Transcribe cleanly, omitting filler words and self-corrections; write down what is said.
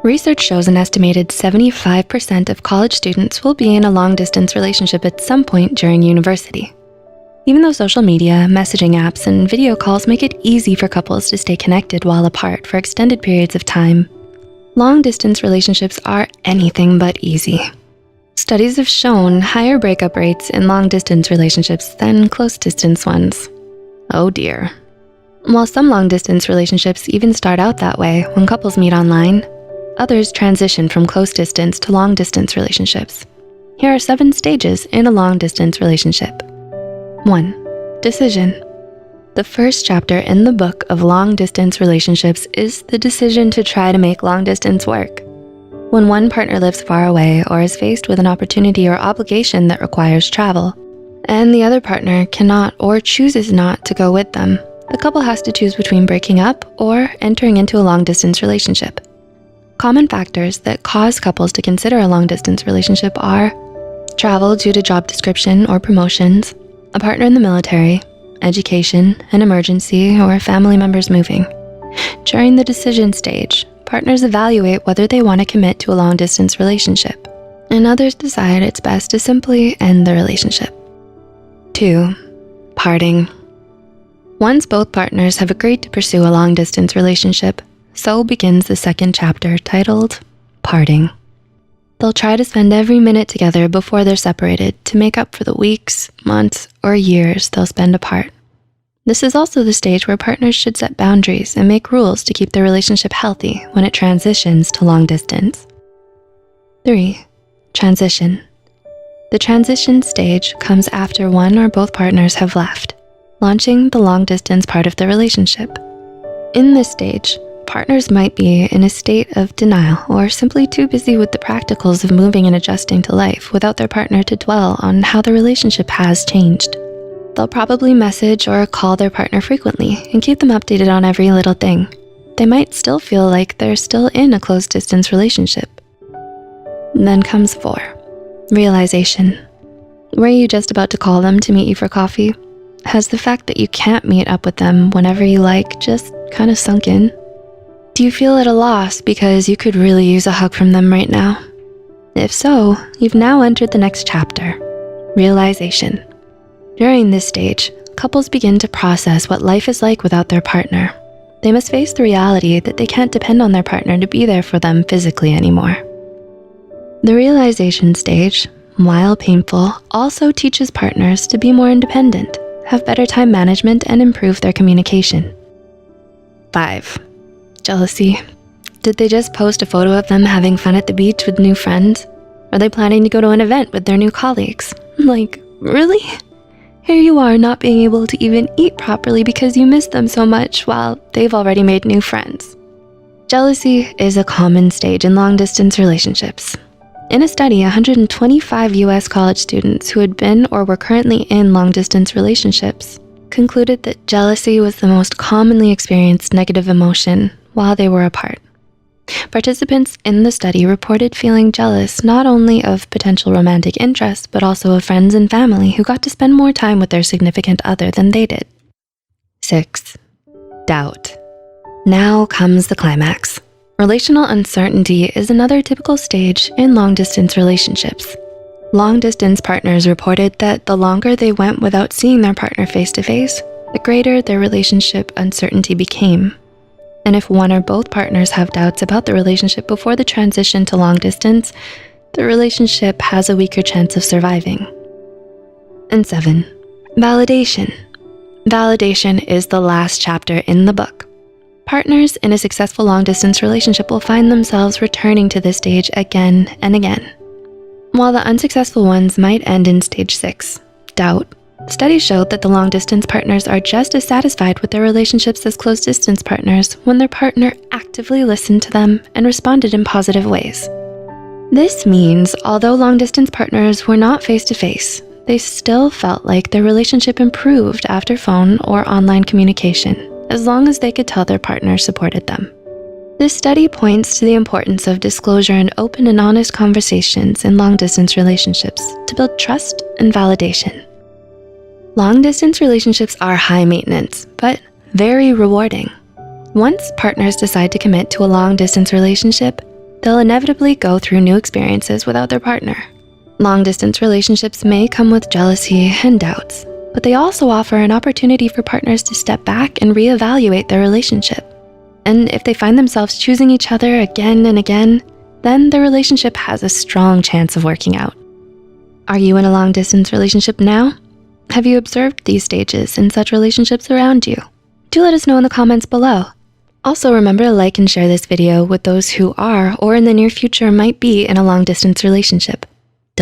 Research shows an estimated 75% of college students will be in a long-distance relationship at some point during university. Even though social media, messaging apps, and video calls make it easy for couples to stay connected while apart for extended periods of time, long-distance relationships are anything but easy. Studies have shown higher breakup rates in long-distance relationships than close-distance ones. Oh dear. While some long-distance relationships even start out that way when couples meet online, others transition from close-distance to long-distance relationships. Here are 7 stages in a long-distance relationship. 1. Decision. The first chapter in the book of long-distance relationships is the decision to try to make long-distance work. When one partner lives far away or is faced with an opportunity or obligation that requires travel, and the other partner cannot or chooses not to go with them, the couple has to choose between breaking up or entering into a long-distance relationship. Common factors that cause couples to consider a long-distance relationship are travel due to job description or promotions, a partner in the military, education, an emergency, or family members moving. During the decision stage, partners evaluate whether they want to commit to a long-distance relationship, and others decide it's best to simply end the relationship. 2. Parting. Once both partners have agreed to pursue a long-distance relationship, so begins the second chapter titled Parting. They'll try to spend every minute together before they're separated to make up for the weeks, months, or years they'll spend apart. This is also the stage where partners should set boundaries and make rules to keep their relationship healthy when it transitions to long distance. 3. Transition. The transition stage comes after one or both partners have left, launching the long distance part of the relationship. In this stage, partners might be in a state of denial or simply too busy with the practicals of moving and adjusting to life without their partner to dwell on how the relationship has changed. They'll probably message or call their partner frequently and keep them updated on every little thing. They might still feel like they're still in a close distance relationship. Then comes 4, realization. Were you just about to call them to meet you for coffee? Has the fact that you can't meet up with them whenever you like just kind of sunk in? Do you feel at a loss because you could really use a hug from them right now? If so, you've now entered the next chapter, realization. During this stage, couples begin to process what life is like without their partner. They must face the reality that they can't depend on their partner to be there for them physically anymore. The realization stage, while painful, also teaches partners to be more independent, have better time management, and improve their communication. 5. Jealousy. Did they just post a photo of them having fun at the beach with new friends? Are they planning to go to an event with their new colleagues? Like, really? Here you are not being able to even eat properly because you miss them so much while they've already made new friends. Jealousy is a common stage in long-distance relationships. In a study, 125 US college students who had been or were currently in long-distance relationships concluded that jealousy was the most commonly experienced negative emotion while they were apart. Participants in the study reported feeling jealous not only of potential romantic interest, but also of friends and family who got to spend more time with their significant other than they did. 6. Doubt. Now comes the climax. Relational uncertainty is another typical stage in long-distance relationships. Long-distance partners reported that the longer they went without seeing their partner face-to-face, the greater their relationship uncertainty became. And if one or both partners have doubts about the relationship before the transition to long distance, the relationship has a weaker chance of surviving. And 7, validation. Validation is the last chapter in the book. Partners in a successful long-distance relationship will find themselves returning to this stage again and again. While the unsuccessful ones might end in stage 6, doubt, studies showed that the long-distance partners are just as satisfied with their relationships as close-distance partners when their partner actively listened to them and responded in positive ways. This means, although long-distance partners were not face-to-face, they still felt like their relationship improved after phone or online communication, as long as they could tell their partner supported them. This study points to the importance of disclosure and open and honest conversations in long-distance relationships to build trust and validation. Long-distance relationships are high maintenance, but very rewarding. Once partners decide to commit to a long-distance relationship, they'll inevitably go through new experiences without their partner. Long-distance relationships may come with jealousy and doubts, but they also offer an opportunity for partners to step back and reevaluate their relationship. And if they find themselves choosing each other again and again, then the relationship has a strong chance of working out. Are you in a long-distance relationship now? Have you observed these stages in such relationships around you? Do let us know in the comments below. Also, remember to like and share this video with those who are or in the near future might be in a long-distance relationship.